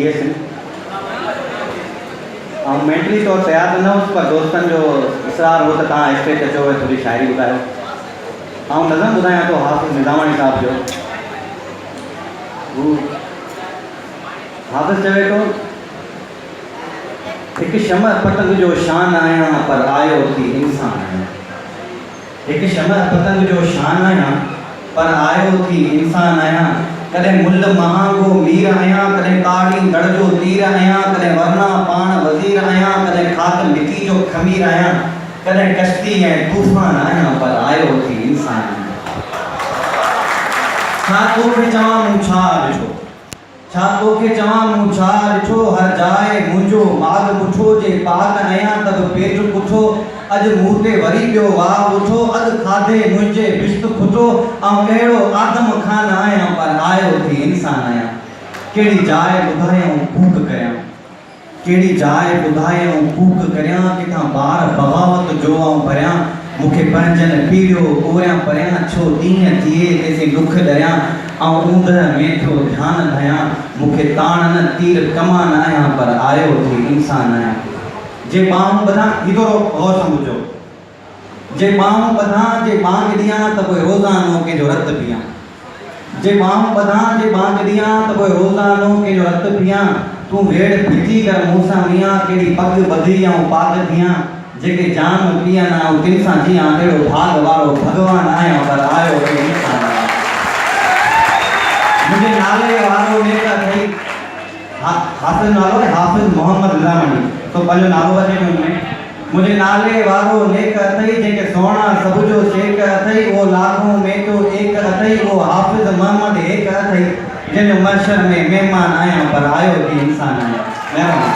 BSc और mentally तौर तैयार न हो पर दोस्तन जो इसरार हो तो तव्हां स्टेज ते अचो थोड़ी शायरी ॿुधायो। ऐं नज़म ॿुधायां तो हाफ़िज़ निज़ामानी साहब जो हू हाफ़िज़ चवे तो एक शमअ पतंग जो शान आया पर आयो थी इंसान आया। एक शमअ पतंग जो शान आया पर आयो थी इंसान आया। कदें मुल्ल महांगो मीर आया, कदें ताड़ी गढ़ जो तीर आया, कदें वरना पाण वज़ीर आया, कदें खाक मिट्टी जो खमीर आया, कदें कश्ती है तूफान आया पर आयो थी इंसान आया। छा तोखे चवां मूं छा ॾिठो, छा तोखे चवां मूं छा ॾिठो, हर जाए मुंहिंजो माग पुछो, जे पाग आहियां त बि पेट पुछो, अॼु मूं ते वरी ॿियो वाह उठो, अॼु खाधे मुंहिंजे बिश्त खुटो, ऐं अहिड़ो आदम खान आहियां पर आयो थी इंसान आहियां। कहिड़ी जाइ ॿुधायूं कूक करियां, कहिड़ी जाइ ॿुधायूं कूक करियां, किथां ॿार बग़ावत जो आऊं भरियां, मूंखे पंहिंजनि पीढ़ियो ओरियां परियां, छो ॾींहं थिए तेसीं ॾुख ॾरियां, ऐं ऊंदहि में थियो ध्यानु धयां, मूंखे ताण न तीर कमान आहियां पर आयो थी इंसान आहियां। जे बाहूं ॿधां इधो गौर समझो, जे बाहूं ॿधां जे बांग ॾियां त पोइ रोज़ानो कंहिंजो रत पियां, जे बाहूं ॿधां जे बांग ॾियां त पोइ रोज़ानो कंहिंजो रत पियां, तूं वेड़ फिटी कर मूंसां मियां, कहिड़ी पग ॿधी ऐं पाग थियां, जेके जाम पीअनि ऐं तिन सां जियां, अहिड़ो भाग वारो भॻवान आहियां पर आयो थी इंसान आहियां। मुंहिंजे नाले वारो नेक अथई, हाफ़िज़ नालो है हाफ़िज़ मोहम्मद निज़ामानी, तो पंहिंजो नालो अचे हुनमें, मुंहिंजे नाले वारो नेक अथई, जेके सोना सब जो शेक अथई, वो लाखों में तो एक अथई, वो हाफ़िज़ मोहम्मद एक अथई, जंहिंजो मशर में महिमान आहियां पर आयो थी इंसान आहियां। महिरबानी।